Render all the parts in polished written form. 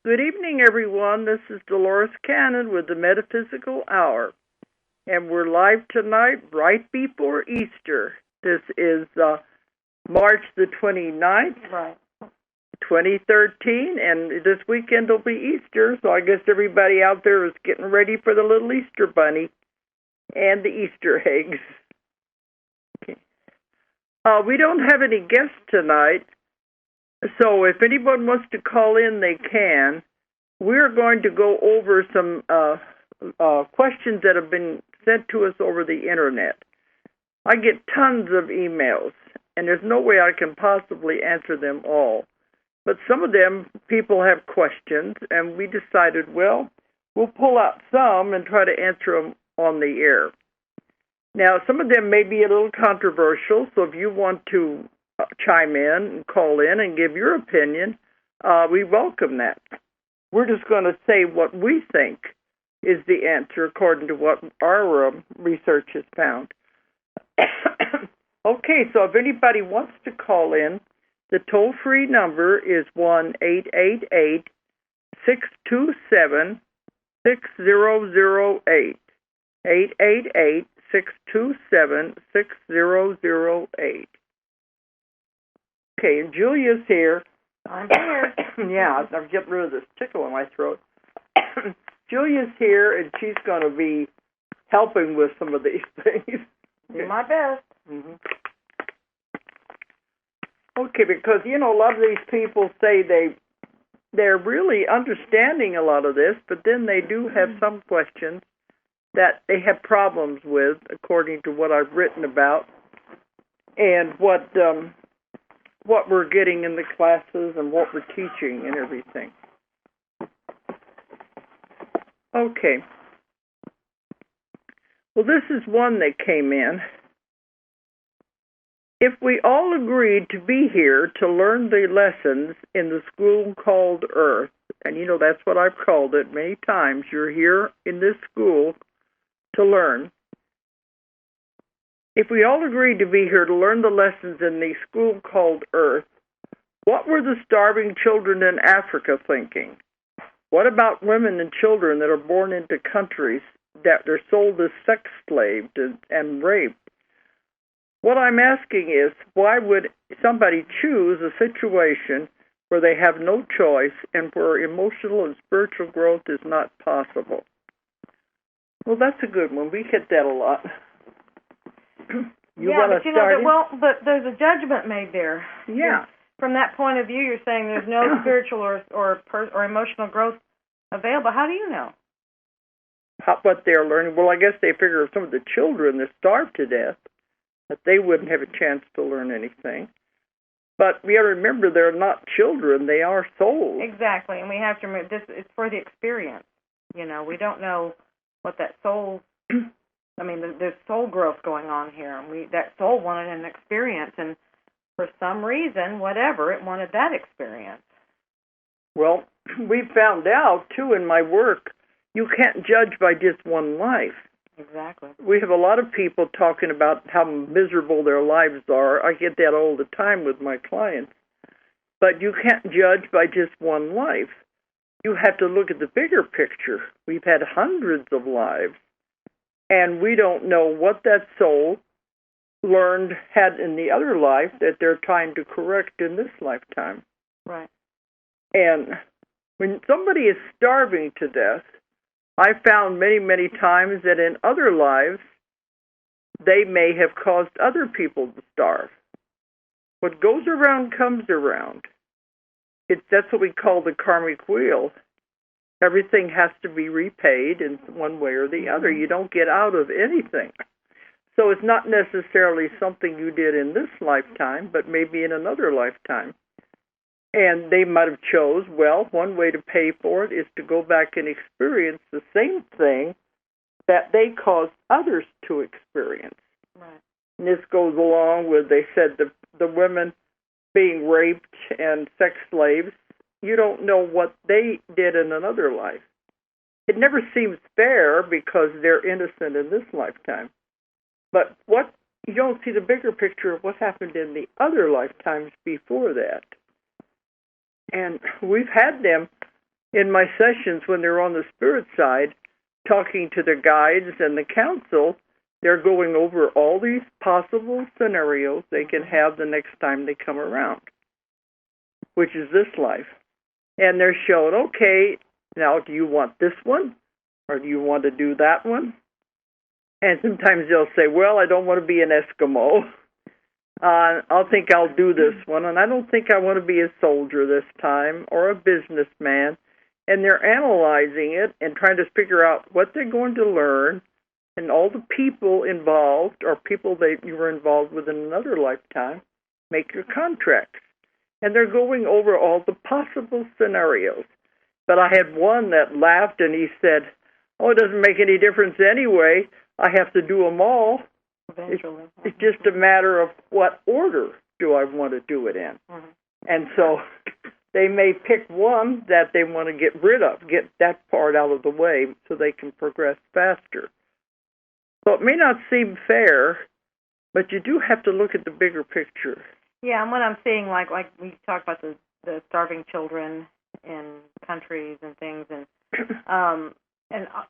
Good evening, everyone. This is Dolores Cannon with the Metaphysical Hour, and we're live tonight right before Easter. This is March the 29th, right, 2013, and this weekend will be Easter, so I guess everybody out there is getting ready for the little Easter bunny and the Easter eggs. Okay. We don't have any guests tonight, so if anyone wants to call in, they can. We're going to go over some questions that have been sent to us over the Internet. I get tons of emails, and there's no way I can possibly answer them all. But some of them, people have questions, and we decided, well, we'll pull out some and try to answer them on the air. Now, some of them may be a little controversial, so if you want to chime in and call in and give your opinion, we welcome that. We're just going to say what we think is the answer according to what our research has found. Okay, so if anybody wants to call in, the toll-free number is 1-888-627-6008. 888-627-6008. Okay, and Julia's here. I'm here. Yeah, I'm getting rid of this tickle in my throat. Julia's here, and she's going to be helping with some of these things. Do my best. Mm-hmm. Okay, because, a lot of these people say they're really understanding a lot of this, but then they do have some questions that they have problems with, according to what I've written about, and what we're getting in the classes and what we're teaching and everything. Okay. Well, this is one that came in. If we all agreed to be here to learn the lessons in the school called Earth, and that's what I've called it many times, you're here in this school to learn. If we all agreed to be here to learn the lessons in the school called Earth, what were the starving children in Africa thinking? What about women and children that are born into countries that are sold as sex slaves and raped? What I'm asking is, why would somebody choose a situation where they have no choice and where emotional and spiritual growth is not possible? Well, that's a good one. We get that a lot. But there's a judgment made there. Yeah. From that point of view, you're saying there's no spiritual or emotional growth available. How do you know? What they're learning? Well, I guess they figure if some of the children that starved to death, that they wouldn't have a chance to learn anything. But we got to remember, they're not children; they are souls. Exactly, and we have to remember this. It's for the experience. We don't know what that soul. I mean, there's soul growth going on here, and that soul wanted an experience, and for some reason, whatever, it wanted that experience. Well, we found out, too, in my work, you can't judge by just one life. Exactly. We have a lot of people talking about how miserable their lives are. I get that all the time with my clients. But you can't judge by just one life. You have to look at the bigger picture. We've had hundreds of lives, and we don't know what that soul had in the other life that they're trying to correct in this lifetime. Right. And when somebody is starving to death, I found many, many times that in other lives, they may have caused other people to starve. What goes around comes around. That's what we call the karmic wheel. Everything has to be repaid in one way or the other. You don't get out of anything. So it's not necessarily something you did in this lifetime, but maybe in another lifetime. And they might have chose, one way to pay for it is to go back and experience the same thing that they caused others to experience. Right. And this goes along with, they said, the women being raped and sex slaves. You don't know what they did in another life. It never seems fair because they're innocent in this lifetime. But you don't see the bigger picture of what happened in the other lifetimes before that. And we've had them in my sessions when they're on the spirit side, talking to their guides and the council, they're going over all these possible scenarios they can have the next time they come around, which is this life. And they're showing, okay, now do you want this one? Or do you want to do that one? And sometimes they'll say, well, I don't want to be an Eskimo. I'll think I'll do this one. And I don't think I want to be a soldier this time or a businessman. And they're analyzing it and trying to figure out what they're going to learn. And all the people involved or people that you were involved with in another lifetime make your contracts. And they're going over all the possible scenarios. But I had one that laughed and he said, oh, it doesn't make any difference anyway. I have to do them all. Eventually. It's just a matter of what order do I want to do it in. Mm-hmm. And so they may pick one that they want to get rid of, get that part out of the way so they can progress faster. So it may not seem fair, but you do have to look at the bigger picture. Yeah, and what I'm seeing, like we talk about the starving children in countries and things, and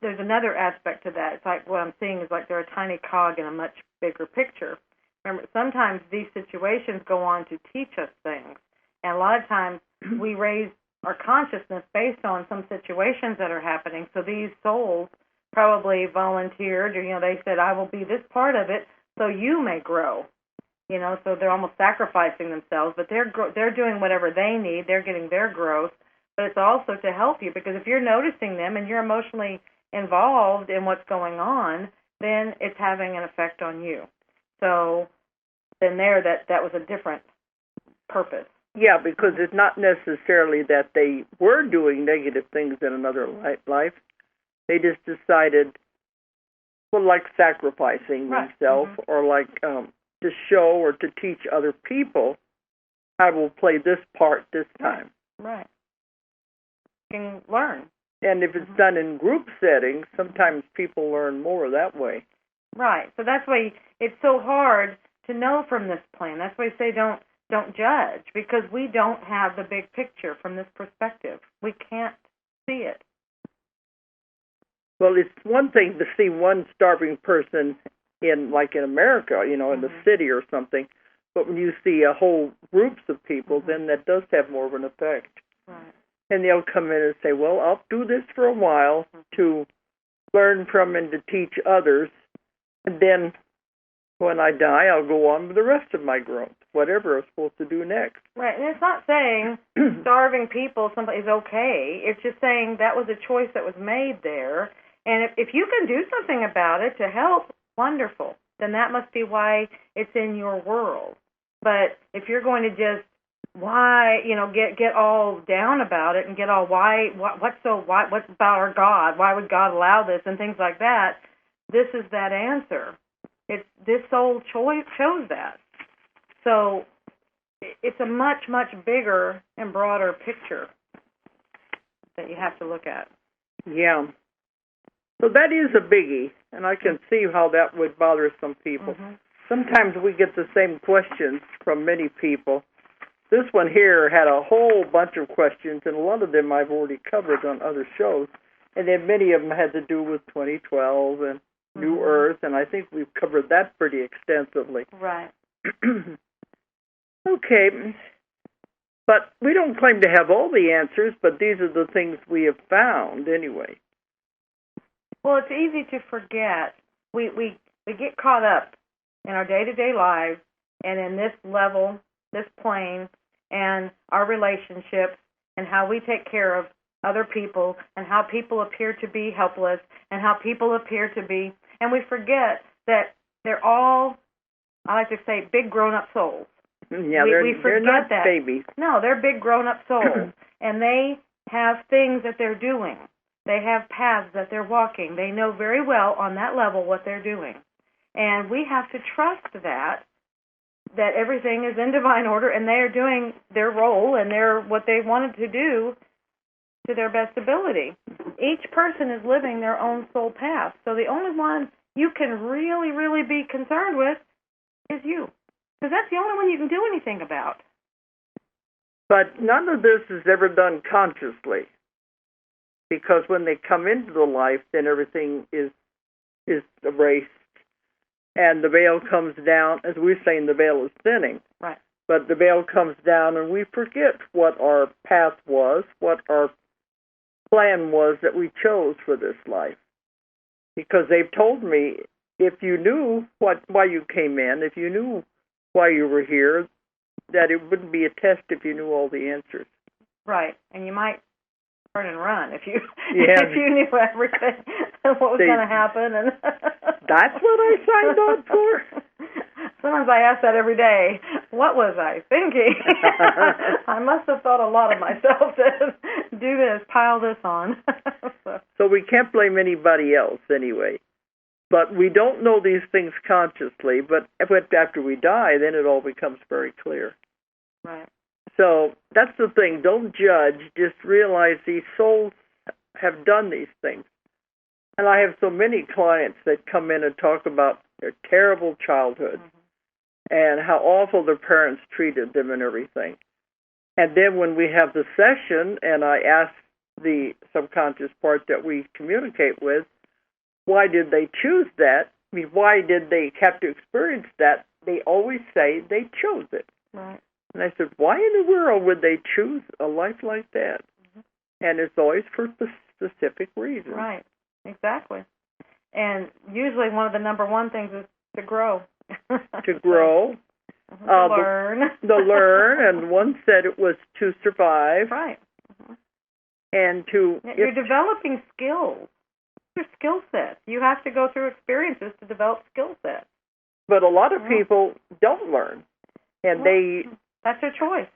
there's another aspect to that. It's like what I'm seeing is like they're a tiny cog in a much bigger picture. Remember, sometimes these situations go on to teach us things, and a lot of times we raise our consciousness based on some situations that are happening. So these souls probably volunteered, or they said, "I will be this part of it, so you may grow." So they're almost sacrificing themselves, but they're doing whatever they need. They're getting their growth, but it's also to help you, because if you're noticing them and you're emotionally involved in what's going on, then it's having an effect on you. So then that was a different purpose. Yeah, because it's not necessarily that they were doing negative things in another life. They just decided, well, like sacrificing themselves, or like to show or to teach other people, I will play this part this time. Right. You can learn. And if it's done in group settings, sometimes people learn more that way. Right. So that's why it's so hard to know from this plane. That's why I say don't judge, because we don't have the big picture from this perspective. We can't see it. Well, it's one thing to see one starving person in America, in the city or something, but when you see a whole groups of people, then that does have more of an effect. Right. And they'll come in and say, well, I'll do this for a while to learn from and to teach others, and then when I die, I'll go on with the rest of my growth, whatever I'm supposed to do next. Right, and it's not saying starving people is okay. It's just saying that was a choice that was made there, and if you can do something about it to help, wonderful. Then that must be why it's in your world. But if you're going to just get all down about it and get all what's about our God? Why would God allow this and things like that? This is that answer. This soul chose that. So it's a much, much bigger and broader picture that you have to look at. Yeah. So that is a biggie, and I can see how that would bother some people. Mm-hmm. Sometimes we get the same questions from many people. This one here had a whole bunch of questions, and a lot of them I've already covered on other shows, and then many of them had to do with 2012 and New Earth, and I think we've covered that pretty extensively. Right. Okay. But we don't claim to have all the answers, but these are the things we have found anyway. Well, it's easy to forget. We get caught up in our day-to-day lives and in this level, this plane, and our relationships and how we take care of other people and how people appear to be helpless and how people appear to be, and we forget that they're all, I like to say, big grown-up souls. Yeah, we forget they're not that. Babies. No, they're big grown-up souls, and they have things that they're doing. They have paths that they're walking. They know very well on that level what they're doing. And we have to trust that everything is in divine order and they are doing their role and what they wanted to do to their best ability. Each person is living their own soul path. So the only one you can really, really be concerned with is you. Because that's the only one you can do anything about. But none of this is ever done consciously. because when they come into the life, then everything is erased, and the veil comes down. As we're saying, the veil is thinning. Right. But the veil comes down, and we forget what our path was, what our plan was that we chose for this life. Because they've told me, if you knew why you came in, if you knew why you were here, that it wouldn't be a test if you knew all the answers. Right, and you might turn and run if you Yeah. if you knew everything, what was going to happen. And that's what I signed on for. Sometimes I ask that every day. What was I thinking? I must have thought a lot of myself to do this, pile this on. So we can't blame anybody else anyway. But we don't know these things consciously, but after we die, then it all becomes very clear. Right. So that's the thing. Don't judge. Just realize these souls have done these things. And I have so many clients that come in and talk about their terrible childhood and how awful their parents treated them and everything. And then when we have the session and I ask the subconscious part that we communicate with, why did they choose that? I mean, why did they have to experience that? They always say they chose it. Right. And I said, why in the world would they choose a life like that? And it's always for specific reasons. Right. Exactly. And usually one of the number one things is to grow. To grow. To learn. To learn. And one said it was to survive. Right. And to... You're developing skills. Your skill sets. You have to go through experiences to develop skill sets. But a lot of people don't learn. And that's their choice.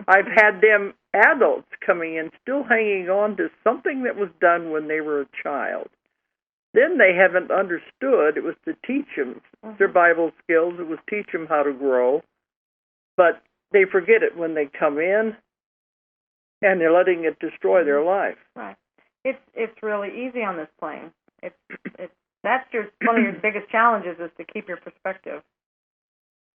I've had them adults coming in still hanging on to something that was done when they were a child. Then they haven't understood. It was to teach them survival skills. It was teach them how to grow. But they forget it when they come in, and they're letting it destroy their life. Right. It's really easy on this plane. That's one of your biggest challenges is to keep your perspective.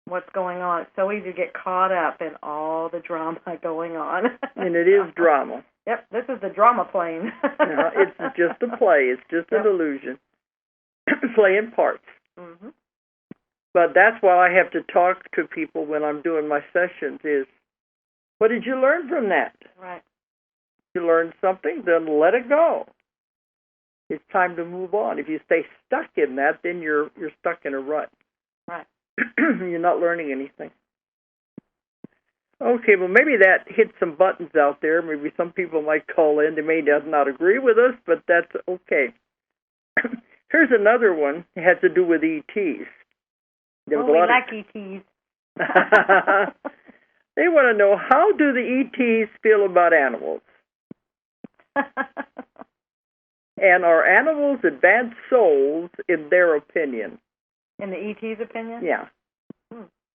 What's going on? It's so easy to get caught up in all the drama going on. And it is drama. Yep, this is the drama plane. No, it's just a play. It's just an illusion. Playing parts. Mm-hmm. But that's why I have to talk to people when I'm doing my sessions is, what did you learn from that? Right. If you learned something, then let it go. It's time to move on. If you stay stuck in that, then you're stuck in a rut. Right. You're not learning anything. Okay, well, maybe that hit some buttons out there. Maybe some people might call in. They may not agree with us, but that's okay. Here's another one. It has to do with ETs. We like ETs. They want to know, how do the ETs feel about animals? And are animals advanced souls in their opinion? In the ET's opinion? Yeah.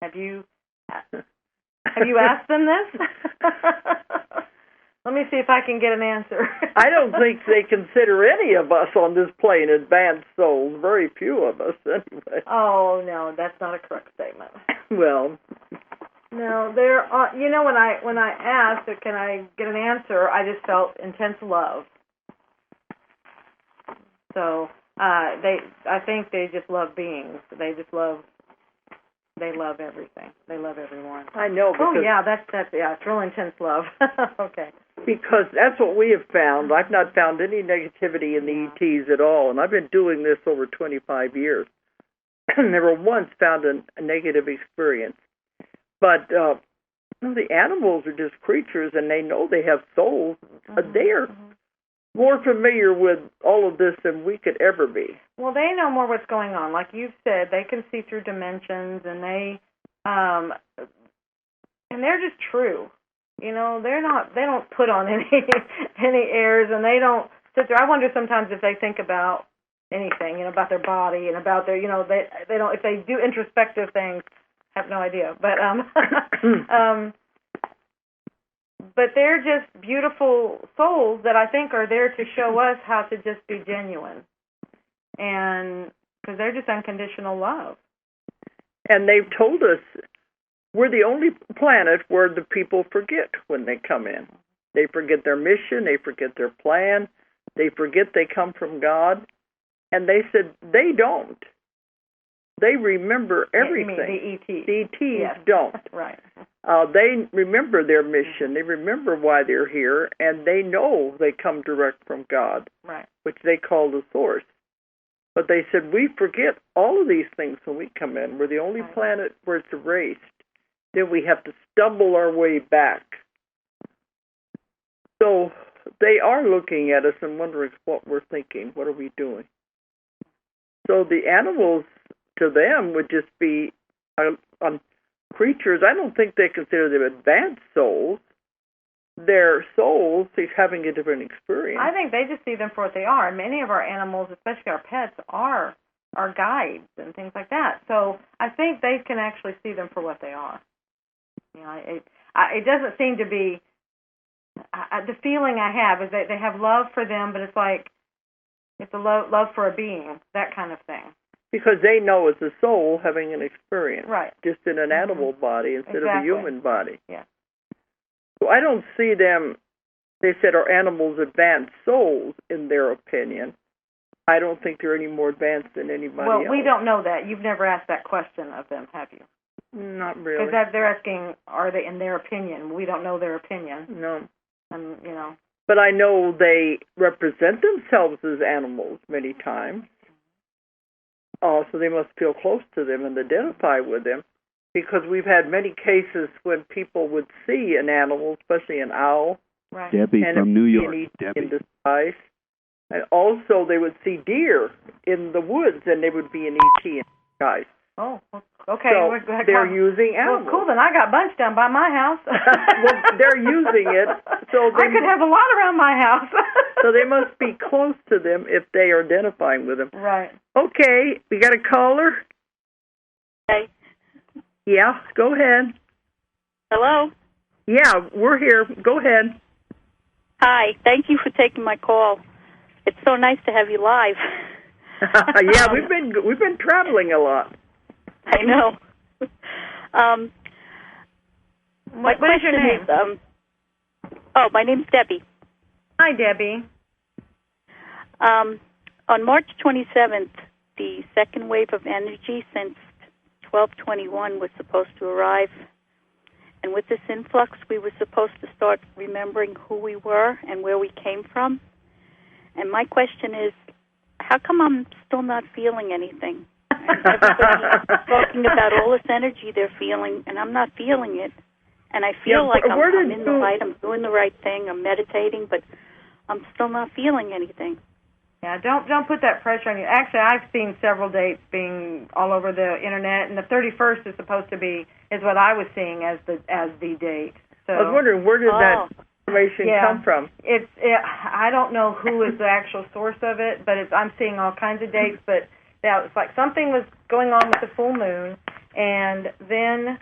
Have you asked them this? Let me see if I can get an answer. I don't think they consider any of us on this plane advanced souls. Very few of us, anyway. Oh, no, that's not a correct statement. Well, no, there are. You know, when I asked, can I get an answer, I just felt intense love. So I think they just love beings. They love everything. They love everyone. I know. Oh yeah, that's it's real intense love. Okay. Because that's what we have found. I've not found any negativity in the ETs at all, and I've been doing this over 25 years. Never once found a negative experience. But the animals are just creatures, and they know they have souls. They are more familiar with all of this than we could ever be. Well, they know more what's going on. Like you've said, they can see through dimensions, and they're just true. You know, they don't put on any airs, and they don't sit there. I wonder sometimes if they think about anything, about their body and about their, they don't, if they do introspective things, I have no idea. But but they're just beautiful souls that I think are there to show us how to just be genuine. And because they're just unconditional love. And they've told us we're the only planet where the people forget when they come in. They forget their mission, they forget their plan, They forget they come from God. And they said they don't. They remember everything. You mean the ETs. The ETs yes. don't. Right. They remember their mission. They remember why they're here, and they know they come direct from God, right, which they call the source. But they said, we forget all of these things when we come in. We're the only planet where it's erased. Then we have to stumble our way back. So they are looking at us and wondering what we're thinking. What are we doing? So the animals, to them, would just be creatures. I don't think they consider them advanced souls. Their souls is having a different experience. I think they just see them for what they are. Many of our animals, especially our pets, are guides and things like that. So I think they can actually see them for what they are. You know, it doesn't seem to be the feeling I have is that they have love for them, but it's like it's a love for a being, that kind of thing. Because they know it's a soul having an experience, right? Just in an animal body instead of a human body. Yeah. So I don't see them. They said are animals advanced souls in their opinion. I don't think they're any more advanced than anybody else. Well, we don't know that. You've never asked that question of them, have you? Not really. Because they're asking, are they in their opinion? We don't know their opinion. No. And you know. But I know they represent themselves as animals many times. So they must feel close to them and identify with them, because we've had many cases when people would see an animal, especially an owl. Right. Debbie from New York. Debbie. In disguise. And also they would see deer in the woods, and they would be an ET in disguise. Oh, okay. So they're using animals. Well, cool, then I got bunch down by my house. Well, they're using it. So I could have a lot around my house. So they must be close to them if they are identifying with them. Right. Okay, we got a caller? Hey. Yeah, go ahead. Hello? Yeah, we're here. Go ahead. Hi, thank you for taking my call. It's so nice to have you live. Yeah, we've been traveling a lot. I know. What is your name? My name's Debbie. Hi, Debbie. On March 27th, the second wave of energy since 1221 was supposed to arrive. And with this influx, we were supposed to start remembering who we were and where we came from. And my question is, how come I'm still not feeling anything? Everybody's talking about all this energy they're feeling, and I'm not feeling it. And I feel like I'm in the light, I'm doing the right thing, I'm meditating, but I'm still not feeling anything. Yeah, don't put that pressure on you. Actually, I've seen several dates being all over the internet, and the 31st is what I was seeing as the date. So I was wondering, where did that information come from? I don't know who is the actual source of it, but I'm seeing all kinds of dates. But now it's like something was going on with the full moon, and then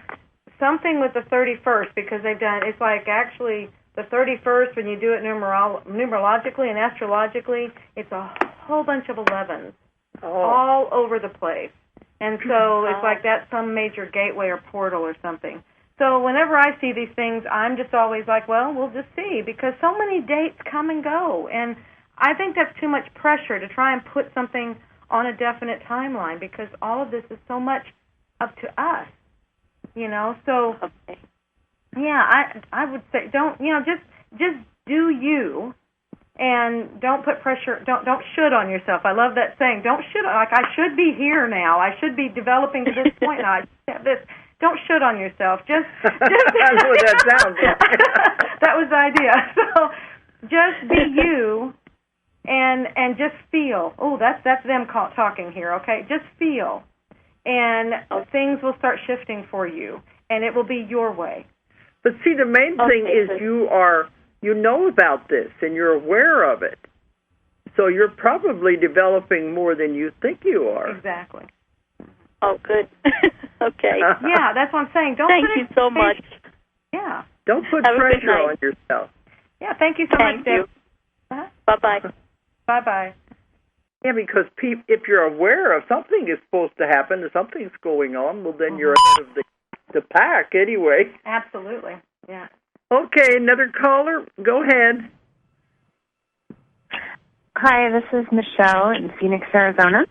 something with the 31st, because it's like actually the 31st, when you do it numerologically and astrologically, it's a whole bunch of 11s all over the place. And so it's like that's some major gateway or portal or something. So whenever I see these things, I'm just always like, well, we'll just see, because so many dates come and go. And I think that's too much pressure to try and put something on a definite timeline, because all of this is so much up to us, you know. So, yeah, I would say just do you, and don't put pressure. Don't should on yourself. I love that saying. Don't should. Like, I should be here now. I should be developing to this point now. I should have this. Don't should on yourself. Just I know what that sounds like. That was the idea. So just be you, and just feel. Oh, that's them talking here. Okay, just feel, and things will start shifting for you, and it will be your way. But see, the main thing is you know about this and you're aware of it. So you're probably developing more than you think you are. Exactly. Oh, good. Okay. Yeah, that's what I'm saying. Thank you so much. Yeah. Don't put pressure on yourself. Yeah, thank you so much, Deb. Uh-huh. Bye-bye. Bye-bye. Yeah, because if you're aware of something is supposed to happen, if something's going on, well, then you're ahead of the pack anyway. Absolutely, yeah. Okay, another caller. Go ahead. Hi, this is Michelle in Phoenix, Arizona.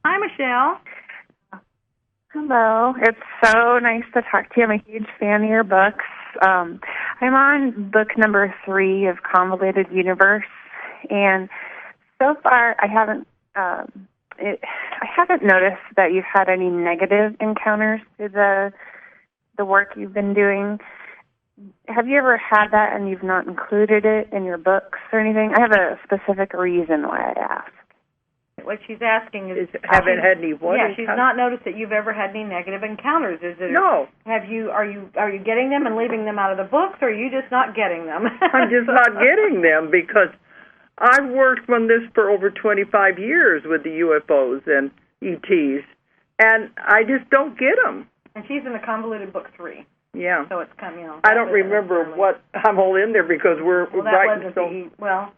Hi, Michelle. Hello. It's so nice to talk to you. I'm a huge fan of your books. I'm on book number 3 of Convoluted Universe, and so far I haven't noticed that you've had any negative encounters through the work you've been doing. Have you ever had that and you've not included it in your books or anything? I have a specific reason why I ask. What she's asking is, haven't had any what? Yeah, she's not noticed that you've ever had any negative encounters. Is it? No. Are you getting them and leaving them out of the books, or are you just not getting them? I'm just not getting them because I've worked on this for over 25 years with the UFOs and ETs, and I just don't get them. And she's in the Convoluted Book 3. Yeah. So it's come, I don't remember what I'm all in there because we're writing so. Well,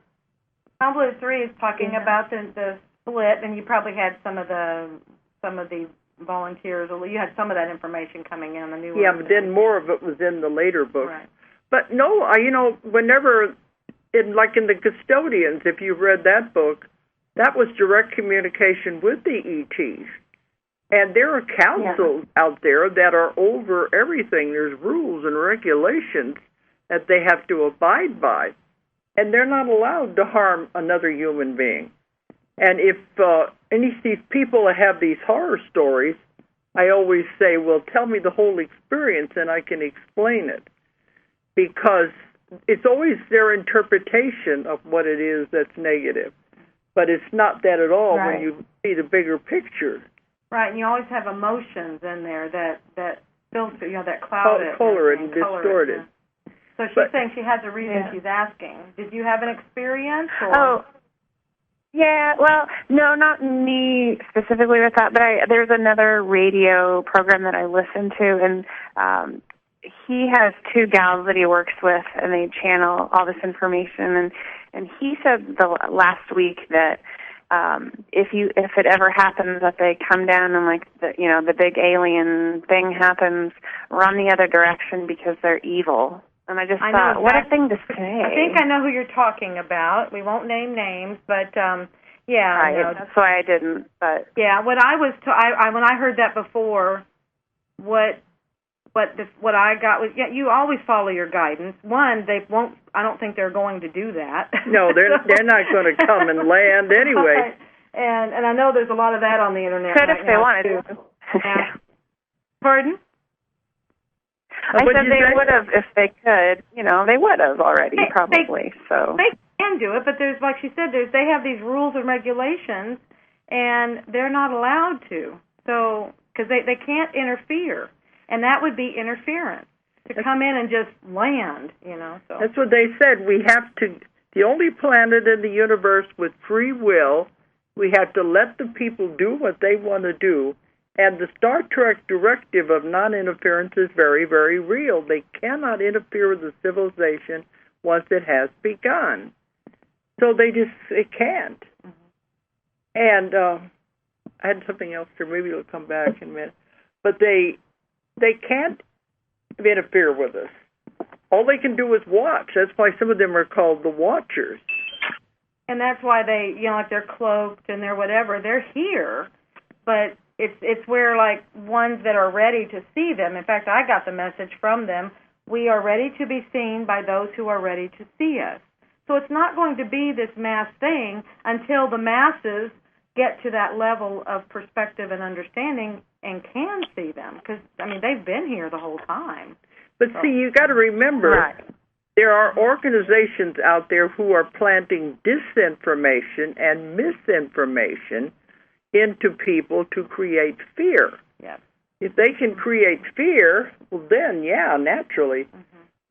Convoluted 3 is talking about the split, and you probably had some of the volunteers, or you had some of that information coming in the new one. Yeah, but then more of it was in the later books. Right. But no, whenever, in the Custodians, if you've read that book, that was direct communication with the ETs. And there are councils out there that are over everything. There's rules and regulations that they have to abide by. And they're not allowed to harm another human being. And if any of these people that have these horror stories, I always say, well, tell me the whole experience and I can explain it. Because it's always their interpretation of what it is that's negative. But it's not that at all when you see the bigger picture. Right, and you always have emotions in there that filter, that cloud it. Color it and distort it. So she's saying she has a reason she's asking. Did you have an experience? Or? Oh, yeah, well, no, not me specifically with that, but there's another radio program that I listen to, and he has 2 gals that he works with, and they channel all this information, and he said last week that if it ever happens that they come down and the big alien thing happens, run the other direction because they're evil. And I just thought, what a thing to say. I think I know who you're talking about. We won't name names, but Right, that's why I didn't. But yeah, what I was when I heard that before, what I got was you always follow your guidance. One, they won't. I don't think they're going to do that. No, they're not going to come and land anyway. And I know there's a lot of that on the internet. Could if they wanted to. Yeah. Pardon? I said they would have if they could. They would have already, probably. So they can do it, but there's, like she said, they have these rules and regulations, and they're not allowed to. So because they can't interfere, and that would be interference to come in and just land. So that's what they said. We have to. The only planet in the universe with free will. We have to let the people do what they want to do. And the Star Trek directive of non-interference is very, very real. They cannot interfere with the civilization once it has begun. So it can't. Mm-hmm. And I had something else here. Maybe it'll come back in a minute. But they can't interfere with us. All they can do is watch. That's why some of them are called the Watchers. And that's why they, they're cloaked and they're whatever. They're here, but it's where ones that are ready to see them. In fact, I got the message from them. We are ready to be seen by those who are ready to see us. So it's not going to be this mass thing until the masses get to that level of perspective and understanding and can see them. Because they've been here the whole time. But see, you got to remember. There are organizations out there who are planting disinformation and misinformation into people to create fear. Yes. If they can create fear, well then, naturally,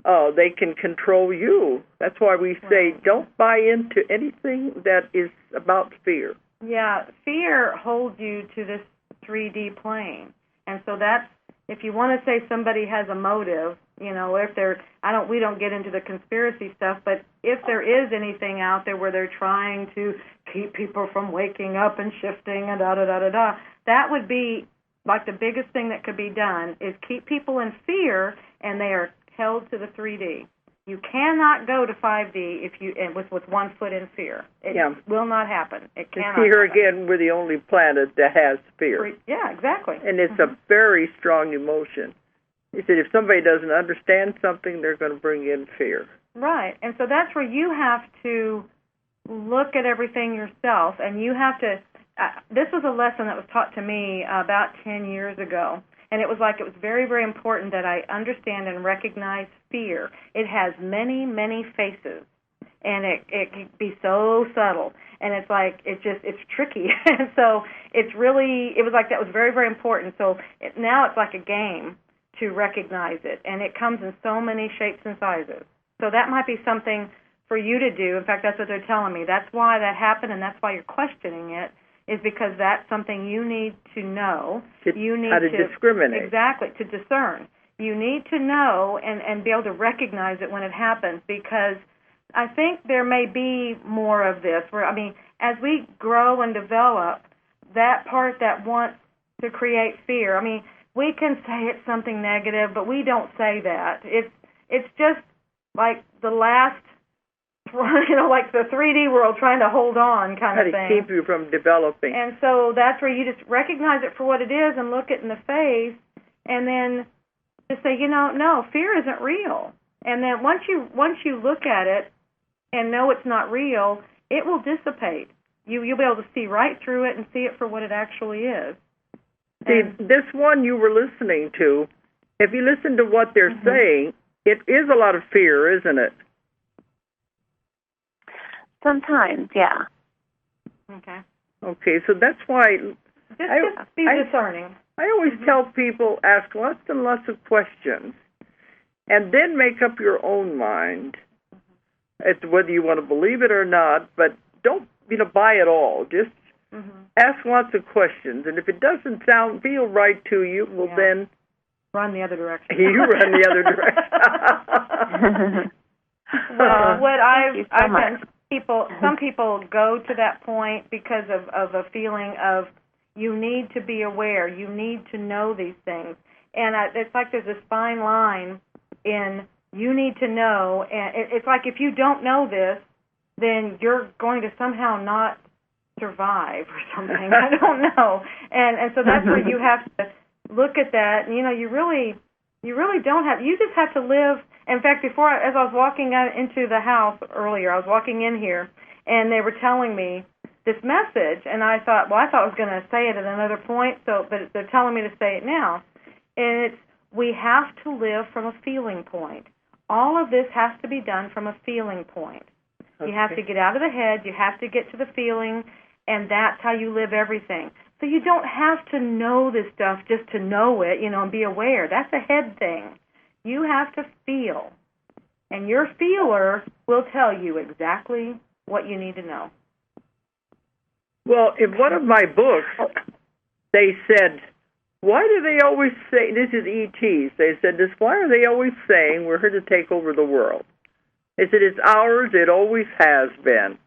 they can control you. That's why we say don't buy into anything that is about fear. Yeah, fear holds you to this 3D plane. And so that's, if you want to say somebody has a motive, we don't get into the conspiracy stuff, but if there is anything out there where they're trying to keep people from waking up and shifting and that would be the biggest thing that could be done is keep people in fear, and they are held to the 3D. You cannot go to 5D if you with 1 foot in fear. It will not happen. It cannot. Here again, we're the only planet that has fear. Yeah, exactly. And it's a very strong emotion. He said if somebody doesn't understand something, they're going to bring in fear. Right. And so that's where you have to look at everything yourself, and you have to this was a lesson that was taught to me about 10 years ago. And it was very, very important that I understand and recognize fear. It has many, many faces, and it can be so subtle. And it's tricky. And so it was very, very important. So now it's like a game to recognize it, and it comes in so many shapes and sizes. So that might be something for you to do. In fact, that's what they're telling me. That's why that happened, and that's why you're questioning it, is because that's something you need to know. You need how to discriminate. Exactly, to discern. You need to know and be able to recognize it when it happens, because I think there may be more of this. As we grow and develop, that part that wants to create fear, we can say it's something negative, but we don't say that. It's just like the last, like the 3D world trying to hold on kind of thing. How to keep you from developing. And so that's where you just recognize it for what it is and look it in the face, and then just say, no, fear isn't real. And then once you look at it and know it's not real, it will dissipate. You'll be able to see right through it and see it for what it actually is. See, this one you were listening to, if you listen to what they're saying, it is a lot of fear, isn't it? Sometimes, yeah. Okay, so that's why... Just be discerning. I always tell people, ask lots and lots of questions, and then make up your own mind as to whether you want to believe it or not, but don't, buy it all. Just ask lots of questions, and if it doesn't feel right to you, well, then... Run the other direction. You run the other direction. Well, what I've done... Some people go to that point because of a feeling of you need to be aware, you need to know these things, and it's like there's this fine line in you need to know, and it's like if you don't know this, then you're going to somehow not survive or something. I don't know, and so that's where you have to look at that. And, you really don't have. You just have to live. In fact, as I was walking into the house earlier, I was walking in here, and they were telling me this message, and I thought I was going to say it at another point, but they're telling me to say it now. And we have to live from a feeling point. All of this has to be done from a feeling point. Okay. You have to get out of the head, you have to get to the feeling, and that's how you live everything. So you don't have to know this stuff just to know it, and be aware. That's a head thing. You have to feel, and your feeler will tell you exactly what you need to know. Well, in one of my books, they said, why do they always say, this is ETs, they said this, why are they always saying we're here to take over the world? They said, it's ours, it always has been.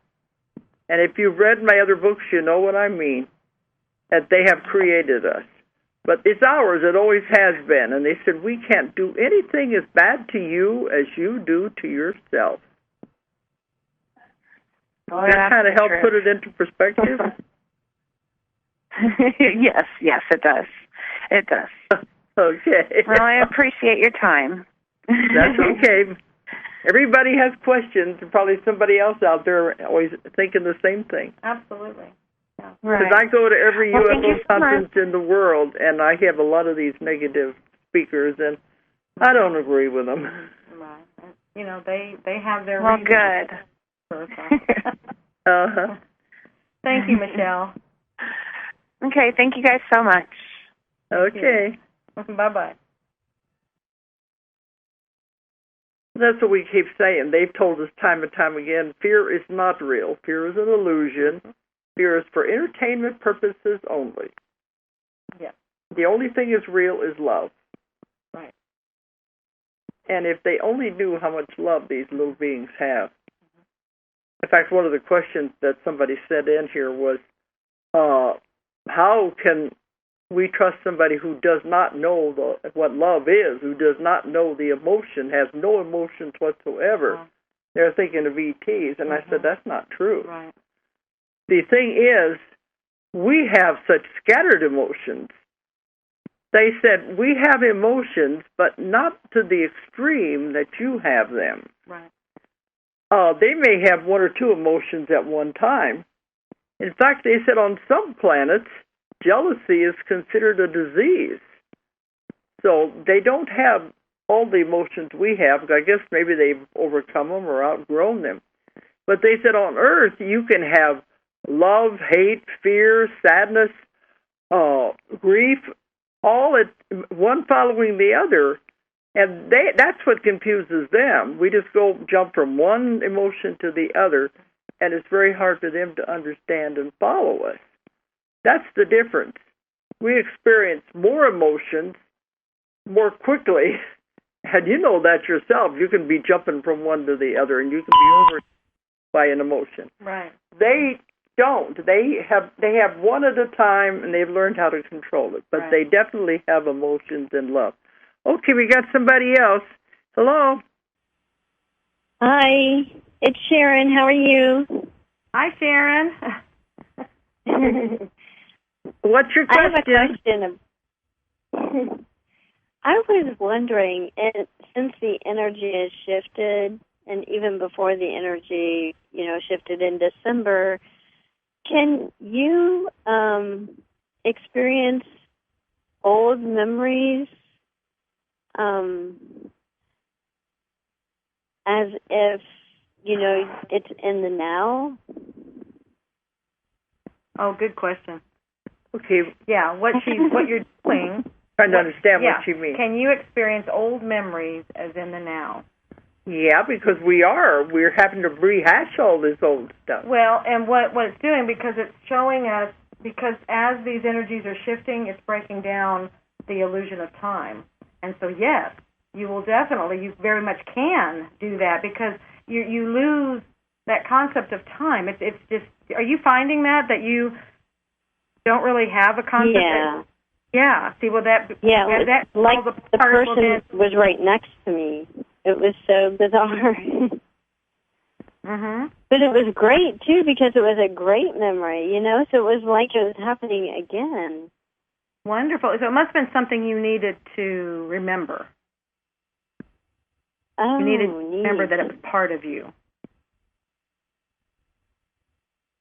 And if you've read my other books, you know what I mean, that they have created us. But it's ours, it always has been. And they said, we can't do anything as bad to you as you do to yourself. Oh, that kind of help put it into perspective? Yes, it does. It does. Okay. Well, I appreciate your time. That's okay. Everybody has questions, and probably somebody else out there always thinking the same thing. Absolutely. Because I go to every UFO conference in the world, and I have a lot of these negative speakers, and I don't agree with them. Right. They have their well, reasons. Good. Thank you, Michelle. Okay, thank you guys so much. Okay. Bye-bye. That's what we keep saying. They've told us time and time again, fear is not real. Fear is an illusion. Fear is for entertainment purposes only. Yeah. The only thing is real is love. Right. And if they only knew how much love these little beings have. In fact, one of the questions that somebody said in here was, how can we trust somebody who does not know what love is, who does not know the emotion, has no emotions whatsoever. Oh. They're thinking of ETs. And I said, that's not true. Right. The thing is, we have such scattered emotions. They said, we have emotions, but not to the extreme that you have them. Right. They may have one or two emotions at one time. In fact, they said on some planets, jealousy is considered a disease. So they don't have all the emotions we have. I guess maybe they've overcome them or outgrown them. But they said on Earth, you can have love, hate, fear, sadness, grief, all at one following the other. And that's what confuses them. We just jump from one emotion to the other, and it's very hard for them to understand and follow us. That's the difference. We experience more emotions more quickly, and you know that yourself. You can be jumping from one to the other, and you can be over by an emotion. Right. They don't. They have one at a time, and they've learned how to control it. But They definitely have emotions and love. Okay, we got somebody else. Hello. Hi, it's Sharon. How are you? Hi, Sharon. What's your question? I have a question. I was wondering, since the energy has shifted, and even before the energy, shifted in December, can you experience old memories as if, it's in the now? Oh, good question. Okay. Yeah, what you're doing. Trying to understand what you mean. Can you experience old memories as in the now? Yeah, because we're having to rehash all this old stuff. Well, and what it's doing, because it's showing us, because as these energies are shifting, it's breaking down the illusion of time. And so, yes, you very much can do that, because you lose that concept of time. It's just, are you finding that you don't really have a concept? Yeah. Yeah. See, well, that like the person was right next to me. It was so bizarre. Mm-hmm. But it was great, too, because it was a great memory, so it was like it was happening again. Wonderful. So it must have been something you needed to remember. Oh, you needed to remember that it was part of you.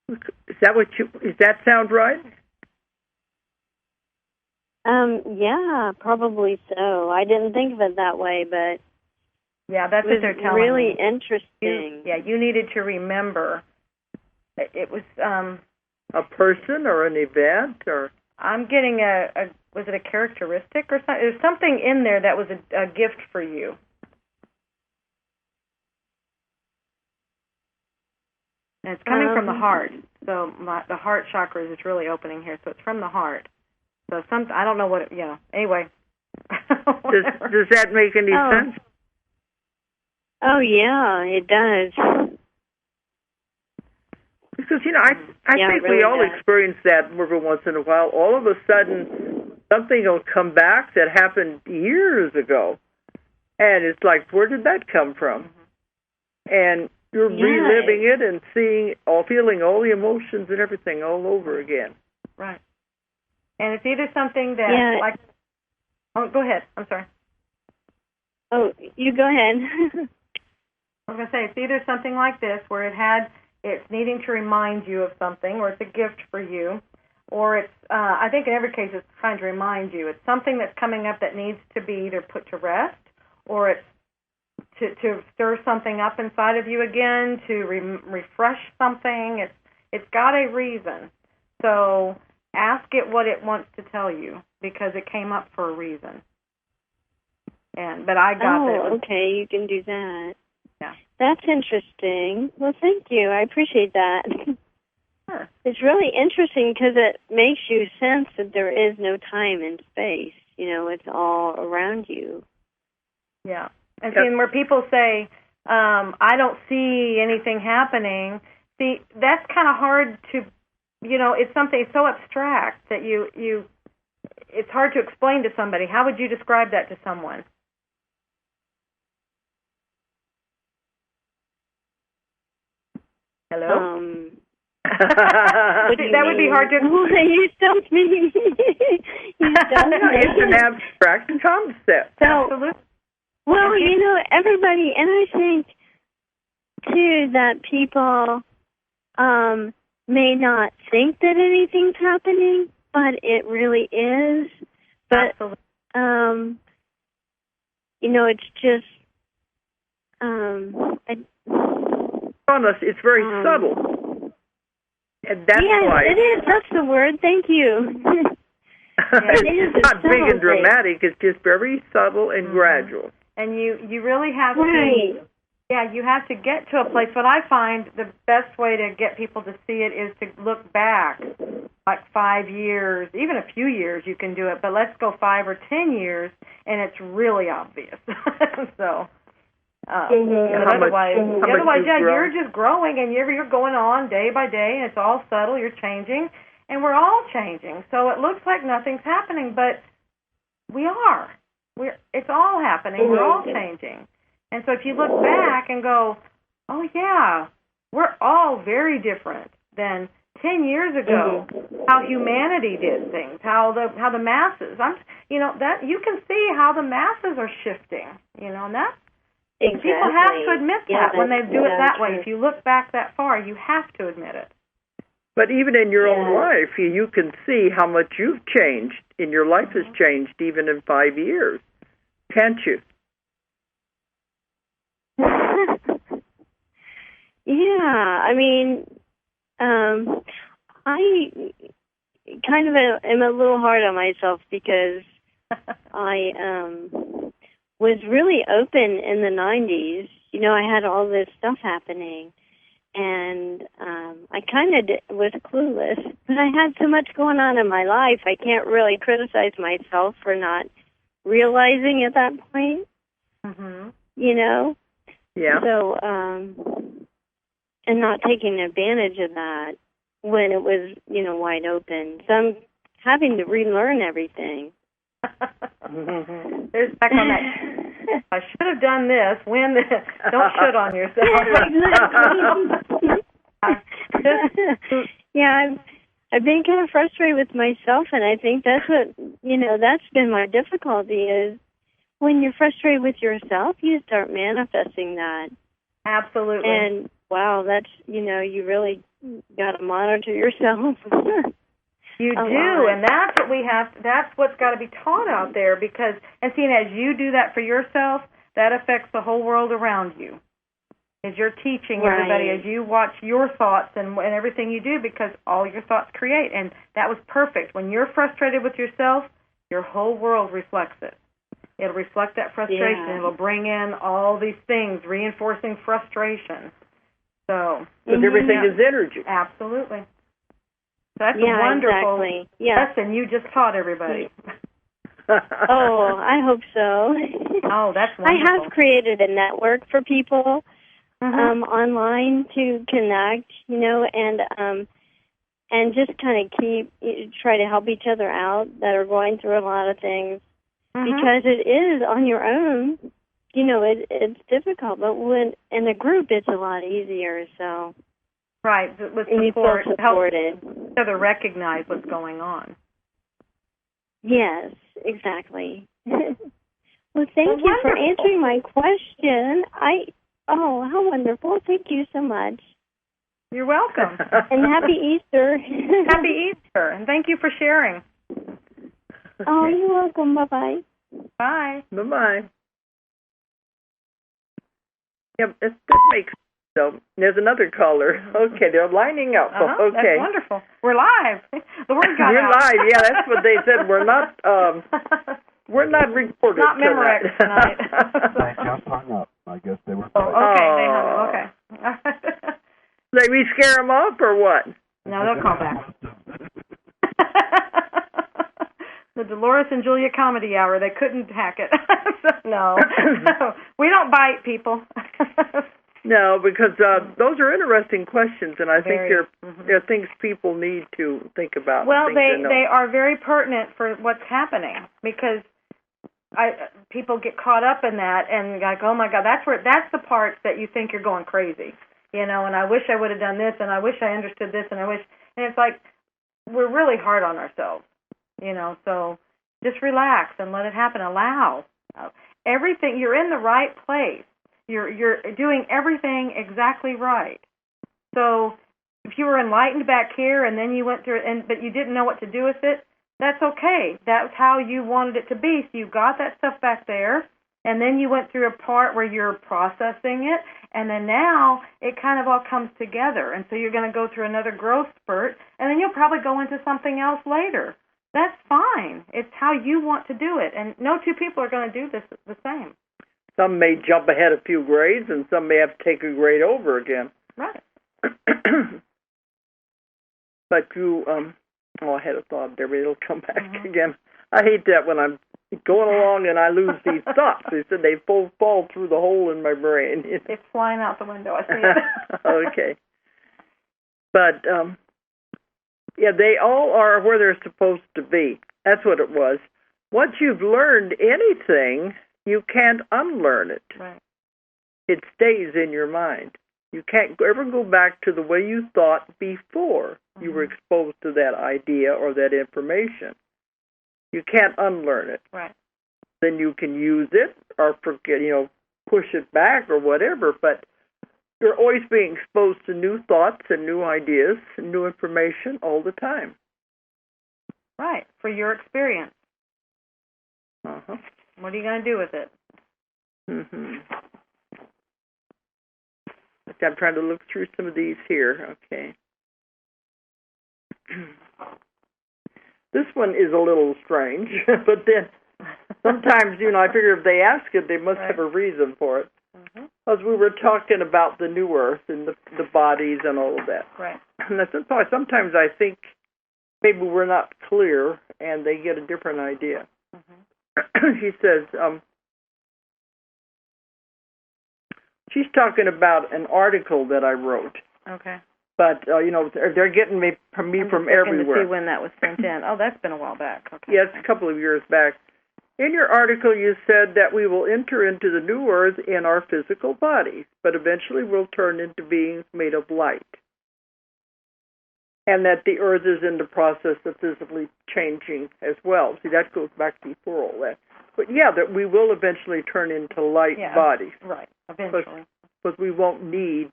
Does that sound right? Yeah, probably so. I didn't think of it that way, but yeah, that's what they're telling me. Really interesting. You needed to remember. It was a person or an event, or I'm getting was it a characteristic or something? There's something in there that was a gift for you. And it's coming from the heart. So the heart chakra is really opening here. So it's from the heart. So I don't know what anyway. Does that make any sense? Oh yeah, it does. Because I think really we all does. experience that every once in a while. All of a sudden, something will come back that happened years ago, and it's like, where did that come from? Mm-hmm. And you're reliving it and feeling all the emotions and everything all over again. Right. And it's either something that, like... Oh, go ahead. I'm sorry. Oh, you go ahead. I was going to say, it's either something like this, where it's needing to remind you of something, or it's a gift for you, or it's, I think in every case it's trying to remind you. It's something that's coming up that needs to be either put to rest, or it's to stir something up inside of you again, to refresh something. It's got a reason. So ask it what it wants to tell you, because it came up for a reason. But I got that. Oh, okay, you can do that. Yeah. That's interesting. Well, thank you. I appreciate that. Sure. It's really interesting because it makes you sense that there is no time and space. It's all around you. Yeah. And see, where people say, I don't see anything happening, see, that's kind of hard to, it's something so abstract that it's hard to explain to somebody. How would you describe that to someone? Hello? That would be hard to explain. You stumped me. It's an abstract concept. So, Absolutely. well, everybody, and I think, too, that people may not think that anything's happening, but it really is. But, Absolutely. It's just, It's very subtle. And that's why. Yes, it is. That's the word. Thank you. It's not big and dramatic. It's just very subtle and gradual. And you really have right. to... Yeah, you have to get to a place. What I find the best way to get people to see it is to look back, like 5 years, even a few years you can do it, but let's go 5 or 10 years, and it's really obvious. So, otherwise, you're just growing, and you're going on day by day, and it's all subtle. You're changing, and we're all changing. So it looks like nothing's happening, but we are. It's all happening. We're all changing. And so if you look back and go, oh, yeah, we're all very different than 10 years ago, how humanity did things, how the masses, that you can see how the masses are shifting, and that exactly. People have to admit that when they do it that true. way. If you look back that far, you have to admit it. But even in your own life, you can see how much you've changed, and your life has changed even in 5 years, can't you? Yeah, I mean, I kind of am a little hard on myself because I was really open in the 90s. I had all this stuff happening, and I kind of was clueless. But I had so much going on in my life, I can't really criticize myself for not realizing at that point, Yeah. So, and not taking advantage of that when it was, wide open. So I'm having to relearn everything. There's back on that. I should have done this. Don't shit on yourself. Yeah, I've been kind of frustrated with myself, and I think that's what, that's been my difficulty is when you're frustrated with yourself, you start manifesting that. Absolutely. And, wow, that's, you really got to monitor yourself. You do, and that's what that's what's got to be taught out there because, and seeing as you do that for yourself, that affects the whole world around you. As you're teaching everybody, as you watch your thoughts and everything you do because all your thoughts create, and that was perfect. When you're frustrated with yourself, your whole world reflects it. It'll reflect that frustration. Yeah. It'll bring in all these things, reinforcing frustration. So, because everything is energy. Absolutely. That's a wonderful lesson you just taught everybody. Oh, I hope so. Oh, that's wonderful. I have created a network for people online to connect, and just kind of try to help each other out that are going through a lot of things. Because it is on your own, it's difficult, but when in a group, it's a lot easier. So, right, with support, it helps each other recognize what's going on. Yes, exactly. Well, thank you for answering my question. How wonderful! Thank you so much. You're welcome. And happy Easter. Happy Easter, and thank you for sharing. Oh, you're welcome. Bye-bye. Bye. Bye-bye. Yeah, this makes sense. So there's another caller. Okay, they're lining up. Okay. That's wonderful. We're live. The word got We're out. live. Yeah, that's what they said. We're not recorded not Memorex tonight. They just hung up. I guess they were. Okay, they hung up. Okay. Did we scare them off or what? No, they'll call back. The Dolores and Julia Comedy Hour. They couldn't hack it. No. We don't bite people. No, because those are interesting questions, and I think Mm-hmm. they're things people need to think about. Well, they are very pertinent for what's happening, because people get caught up in that and like, oh my God, that's the part that you think you're going crazy, and I wish I would have done this, and I wish I understood this, and it's like we're really hard on ourselves, so just relax and let it happen. Allow everything. You're in the right place. You're doing everything exactly right. So if you were enlightened back here and then you went through it, but you didn't know what to do with it, that's okay. That's how you wanted it to be. So you got that stuff back there, and then you went through a part where you're processing it, and then now it kind of all comes together. And so you're going to go through another growth spurt, and then you'll probably go into something else later. That's fine. It's how you want to do it. And no two people are going to do this the same. Some may jump ahead a few grades, and some may have to take a grade over again. Right. But you, I had a thought there, but it'll come back again. I hate that when I'm going along and I lose these thoughts. They said they fall through the hole in my brain. It's flying out the window. I see it. Okay. But, they all are where they're supposed to be. That's what it was. Once you've learned anything, you can't unlearn it. Right. It stays in your mind. You can't ever go back to the way you thought before you were exposed to that idea or that information. You can't unlearn it. Right. Then you can use it or forget, push it back or whatever, but you're always being exposed to new thoughts and new ideas and new information all the time. Right, for your experience. Uh-huh. What are you going to do with it? Mm-hmm. I'm trying to look through some of these here. Okay. This one is a little strange, but then sometimes, I figure if they ask it, they must have a reason for it. Because we were talking about the new earth and the bodies and all of that. Right. And sometimes I think maybe we're not clear and they get a different idea. She says, she's talking about an article that I wrote. Okay. But, they're getting me from everywhere. To see when that was sent in. Oh, that's been a while back. Okay. Yes, a couple of years back. In your article, you said that we will enter into the new earth in our physical bodies, but eventually we'll turn into beings made of light. And that the earth is in the process of physically changing as well. See, that goes back before all that. But, that we will eventually turn into light bodies. Right, eventually. Because we won't need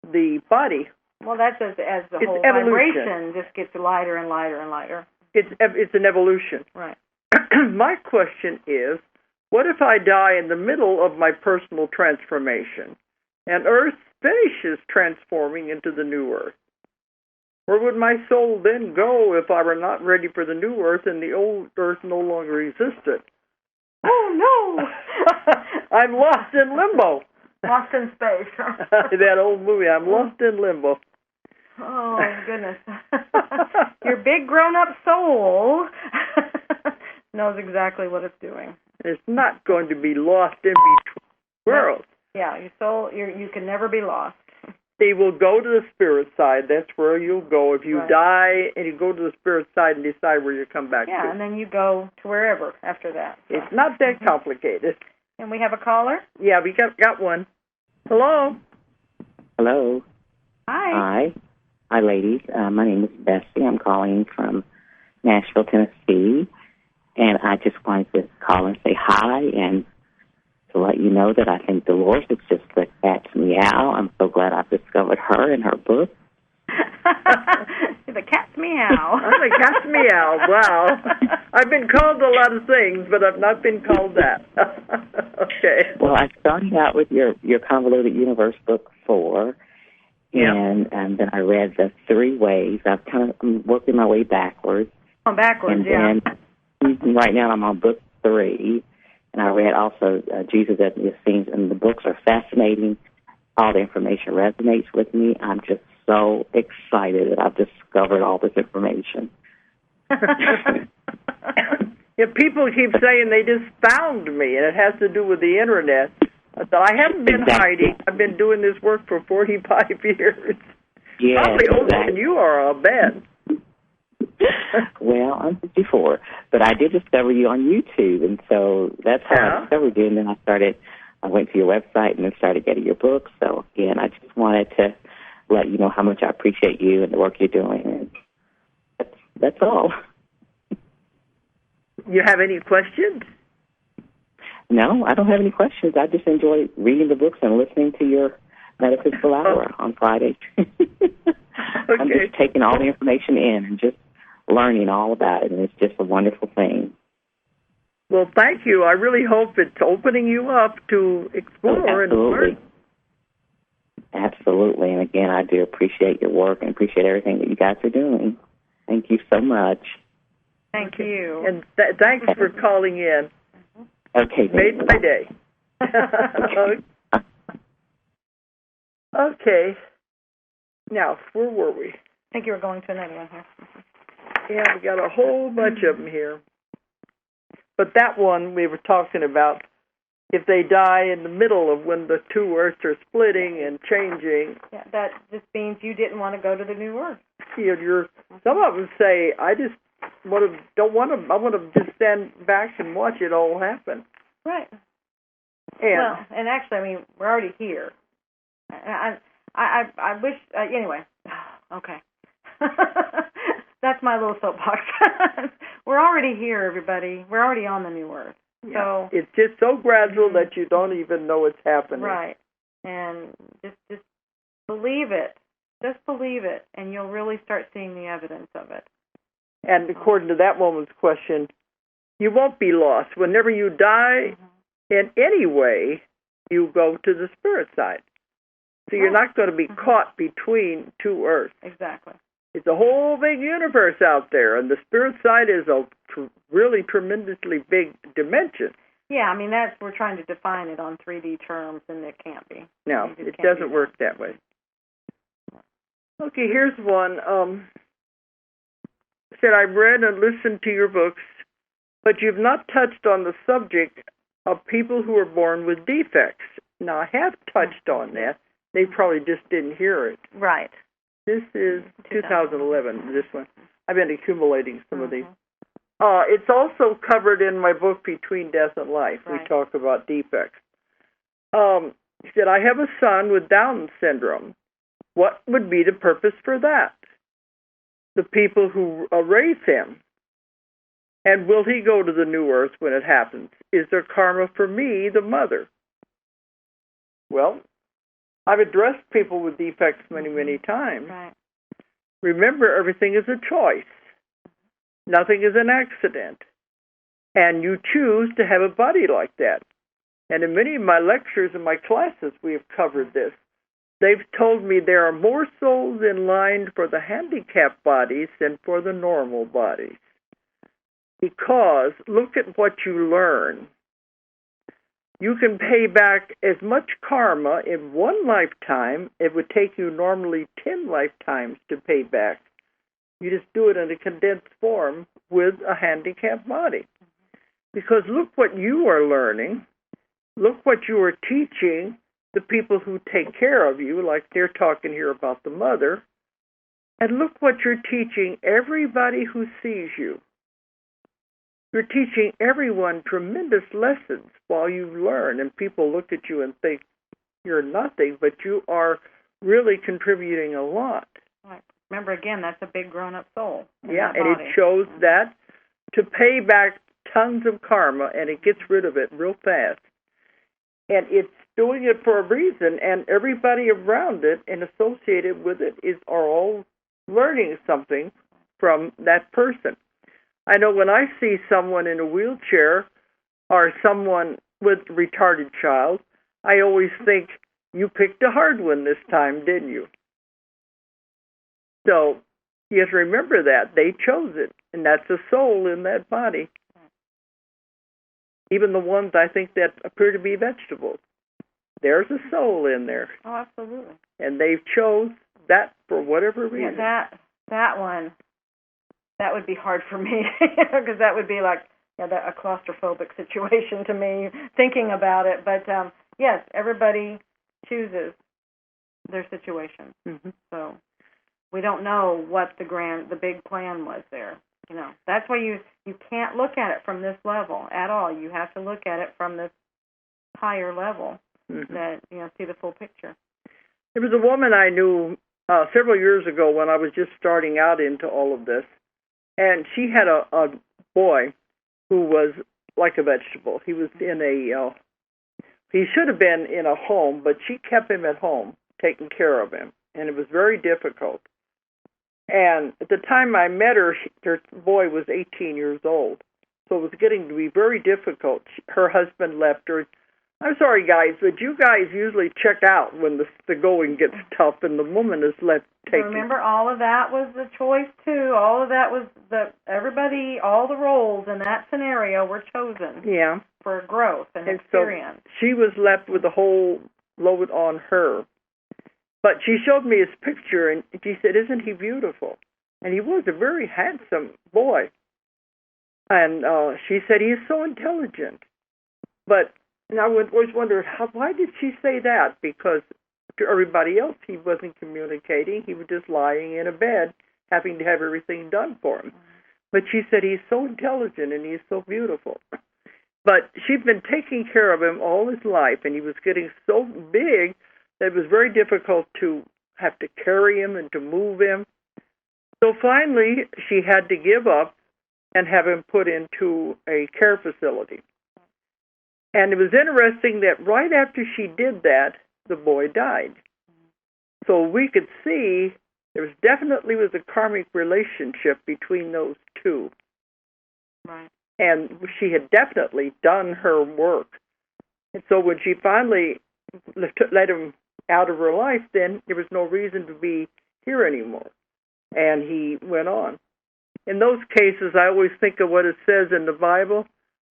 the body. Well, that's as the whole evolution. Vibration just gets lighter and lighter and lighter. It's an evolution. Right. My question is, what if I die in the middle of my personal transformation and Earth finishes transforming into the new Earth? Where would my soul then go if I were not ready for the new Earth and the old Earth no longer existed? Oh, no! I'm lost in limbo. Lost in space. That old movie, I'm lost in limbo. Oh, goodness. Your big grown-up soul knows exactly what it's doing. It's not going to be lost in between worlds. Yeah, your soul, you can never be lost. They will go to the spirit side. That's where you'll go. If you die and you go to the spirit side and decide where you come back to. Yeah, and then you go to wherever after that. So. It's not that complicated. And we have a caller? Yeah, we got one. Hello? Hello. Hi. Hi, ladies. My name is Bessie. I'm calling from Nashville, Tennessee. And I just wanted to call and say hi and to let you know that I think Dolores is just the cat's meow. I'm so glad I've discovered her and her book. The cat's meow. The cat's meow. Wow. I've been called a lot of things, but I've not been called that. Okay. Well, I started out with your Convoluted Universe book 4. Yeah. And then I read the 3 ways. I'm working my way backwards. Oh, backwards, and then right now I'm on book 3. And I read also Jesus at the Scenes, and the books are fascinating. All the information resonates with me. I'm just so excited that I've discovered all this information. Yeah, people keep saying they just found me, and it has to do with the Internet. I thought, I haven't been hiding. I've been doing this work for 45 years. Yes, Probably older exactly. than you are, I'll bet. Well, I'm 54, but I did discover you on YouTube, and so that's how I discovered you. And then I went to your website and then started getting your books. So, again, I just wanted to let you know how much I appreciate you and the work you're doing. And that's all. You have any questions? No, I don't have any questions. I just enjoy reading the books and listening to your Metaphysical Hour on Friday. I'm just taking all the information in and just learning all about it, and it's just a wonderful thing. Well, thank you. I really hope it's opening you up to explore and learn. Absolutely. And again, I do appreciate your work and appreciate everything that you guys are doing. Thank you so much. Thank you. And thanks for calling in. Okay. Made my day. Okay. Now, where were we? I think you were going to another one here. Yeah, we got a whole bunch of them here. But that one we were talking about, if they die in the middle of when the two Earths are splitting and changing. Yeah, that just means you didn't want to go to the new Earth. Some of them say, I want to just stand back and watch it all happen. Right. And actually, I mean, we're already here. I wish, anyway, okay. That's my little soapbox. We're already here, everybody. We're already on the new Earth. Yeah. So it's just so gradual that you don't even know it's happening. Right. And just believe it. Just believe it, and you'll really start seeing the evidence of it. And according to that woman's question, you won't be lost. Whenever you die in any way, you go to the spirit side. So you're not going to be caught between two Earths. Exactly. It's a whole big universe out there, and the spirit side is a really tremendously big dimension. Yeah, I mean, we're trying to define it on 3D terms, and it can't be. No, it doesn't work that way. Okay, here's one. Said, I've read and listened to your books, but you've not touched on the subject of people who are born with defects. Now, I have touched on that. They probably just didn't hear it. Right. This is 2011, this one. I've been accumulating some of these. It's also covered in my book, Between Death and Life. Right. We talk about defects. He said, I have a son with Down syndrome. What would be the purpose for that? The people who raise him. And will he go to the new Earth when it happens? Is there karma for me, the mother? Well, I've addressed people with defects many, many times. Right. Remember, everything is a choice. Nothing is an accident. And you choose to have a body like that. And in many of my lectures and my classes, we have covered this. They've told me there are more souls in line for the handicapped bodies than for the normal bodies. Because look at what you learn. You can pay back as much karma in one lifetime. It would take you normally 10 lifetimes to pay back. You just do it in a condensed form with a handicapped body. Because look what you are learning. Look what you are teaching the people who take care of you, like they're talking here about the mother. And look what you're teaching everybody who sees you. You're teaching everyone tremendous lessons while you learn, and people look at you and think you're nothing, but you are really contributing a lot. Right. Remember, again, that's a big grown-up soul. Yeah, and it shows that to pay back tons of karma, and it gets rid of it real fast. And it's doing it for a reason, and everybody around it and associated with it are all learning something from that person. I know when I see someone in a wheelchair or someone with a retarded child, I always think, you picked a hard one this time, didn't you? So you have to remember that. They chose it, and that's a soul in that body. Even the ones I think that appear to be vegetables. There's a soul in there. Oh, absolutely. And they've chose that for whatever reason. Yeah, that one. That would be hard for me because that would be like a claustrophobic situation to me thinking about it. But yes, everybody chooses their situation. Mm-hmm. So we don't know what the big plan was there. That's why you can't look at it from this level at all. You have to look at it from this higher level that, see the full picture. There was a woman I knew several years ago when I was just starting out into all of this, and she had a boy who was like a vegetable. He was in he should have been in a home, but she kept him at home, taking care of him, and it was very difficult. And at the time I met her, her boy was 18 years old, so it was getting to be very difficult. Her husband left her. I'm sorry, guys, but you guys usually check out when the going gets tough and the woman is left taking. Remember, all of that was the choice, too. All of that was everybody, all the roles in that scenario were chosen for growth and experience. So she was left with the whole load on her. But she showed me his picture, and she said, "Isn't he beautiful?" And he was a very handsome boy. And she said, "He is so intelligent." But I always wondered, why did she say that? Because to everybody else, he wasn't communicating. He was just lying in a bed, having to have everything done for him. But she said, "He's so intelligent, and he's so beautiful." But she'd been taking care of him all his life, and he was getting so big that it was very difficult to have to carry him and to move him. So finally, she had to give up and have him put into a care facility. And it was interesting that right after she did that, the boy died. So we could see there definitely was a karmic relationship between those two. Right. And she had definitely done her work. And so when she finally let him out of her life, then there was no reason to be here anymore. And he went on. In those cases, I always think of what it says in the Bible,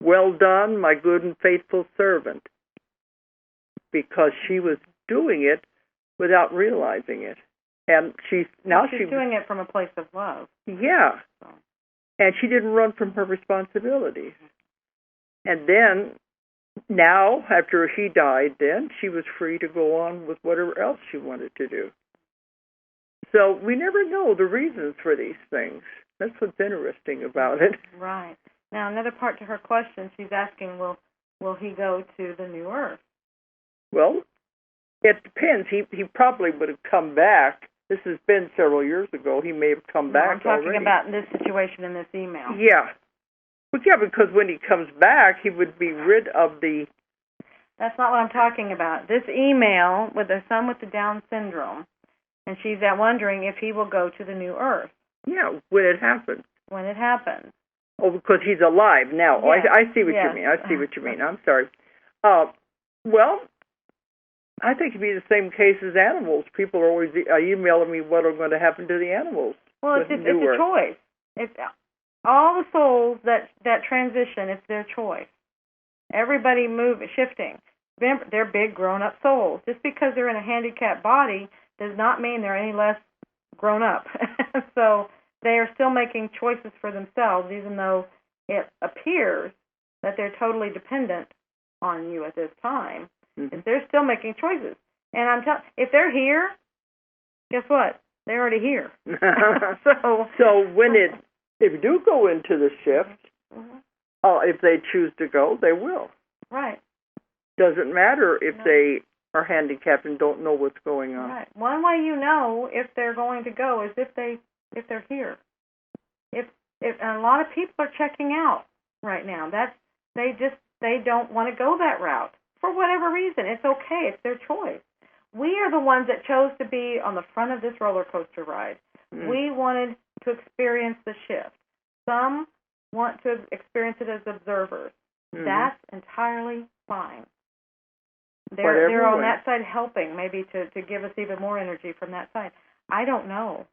"Well done, my good and faithful servant," because she was doing it without realizing it. And she's doing it from a place of love. Yeah. And she didn't run from her responsibilities. And then now, after he died, then she was free to go on with whatever else she wanted to do. So we never know the reasons for these things. That's what's interesting about it. Right. Now, another part to her question, she's asking, will he go to the New Earth? Well, it depends. He probably would have come back. This has been several years ago. He may have come back already. I'm talking about this situation in this email. Yeah. But yeah, because when he comes back, he would be rid of the... That's not what I'm talking about. This email with the son with the Down syndrome, and she's wondering if he will go to the New Earth. Yeah, when it happens. When it happens. Oh, because he's alive now. Yes. Oh, I see what you mean. I see what you mean. I'm sorry. Well, I think it'd be the same case as animals. People are always emailing me what are going to happen to the animals. Well, it's a choice. It's all the souls that transition. It's their choice. Everybody shifting. They're big grown-up souls. Just because they're in a handicapped body does not mean they're any less grown up. So they are still making choices for themselves, even though it appears that they're totally dependent on you at this time. Mm-hmm. They're still making choices. And if they're here, guess what? They're already here. So when if you do go into the shift, if they choose to go, they will. Right. Doesn't matter if they are handicapped and don't know what's going on. Right. One way you know if they're going to go is if they're here. If and a lot of people are checking out right now. They don't want to go that route for whatever reason. It's okay. It's their choice. We are the ones that chose to be on the front of this roller coaster ride. We wanted to experience the shift. Some want to experience it as observers. That's entirely fine. They're on that side helping, maybe to give us even more energy from that side. I don't know.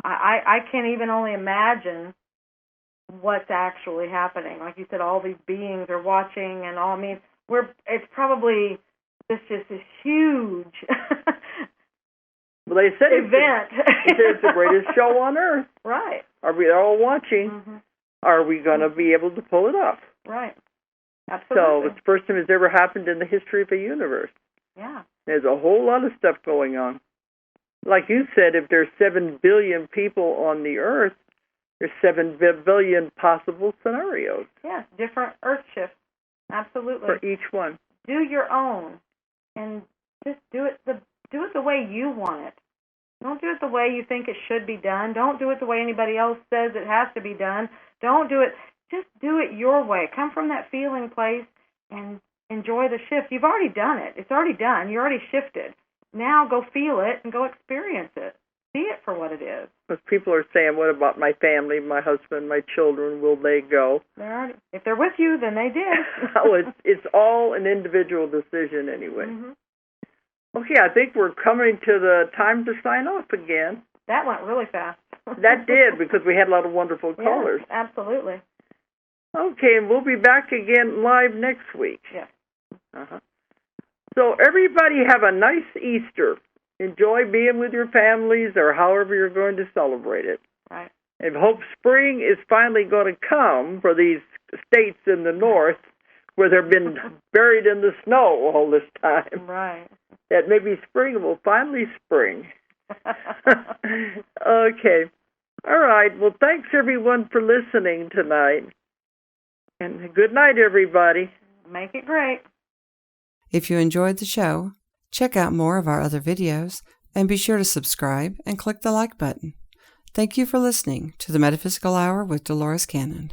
I can't even only imagine what's actually happening. Like you said, all these beings are watching and all. I mean, it's probably just this huge well, they said event. It's the greatest show on earth. Right. Are we all watching? Are we going to be able to pull it off? Right. Absolutely. So it's the first time it's ever happened in the history of the universe. Yeah. There's a whole lot of stuff going on. Like you said, if there's 7 billion people on the Earth, there's 7 billion possible scenarios. Yeah, different Earth shifts. Absolutely. For each one. Do your own, and just do it the way you want it. Don't do it the way you think it should be done. Don't do it the way anybody else says it has to be done. Don't do it. Just do it your way. Come from that feeling place and enjoy the shift. You've already done it. It's already done. You already shifted. Now go feel it and go experience it. See it for what it is. Because people are saying, what about my family, my husband, my children? Will they go? If they're with you, then they did. Oh, it's all an individual decision anyway. Mm-hmm. Okay, I think we're coming to the time to sign off again. That went really fast. That did, because we had a lot of wonderful callers. Yes, absolutely. Okay, and we'll be back again live next week. Yes. Uh-huh. So everybody have a nice Easter. Enjoy being with your families or however you're going to celebrate it. Right. And hope spring is finally going to come for these states in the north where they've been buried in the snow all this time. Right. That maybe spring will finally spring. Okay. All right. Well, thanks, everyone, for listening tonight. And good night, everybody. Make it great. If you enjoyed the show, check out more of our other videos and be sure to subscribe and click the like button. Thank you for listening to the Metaphysical Hour with Dolores Cannon.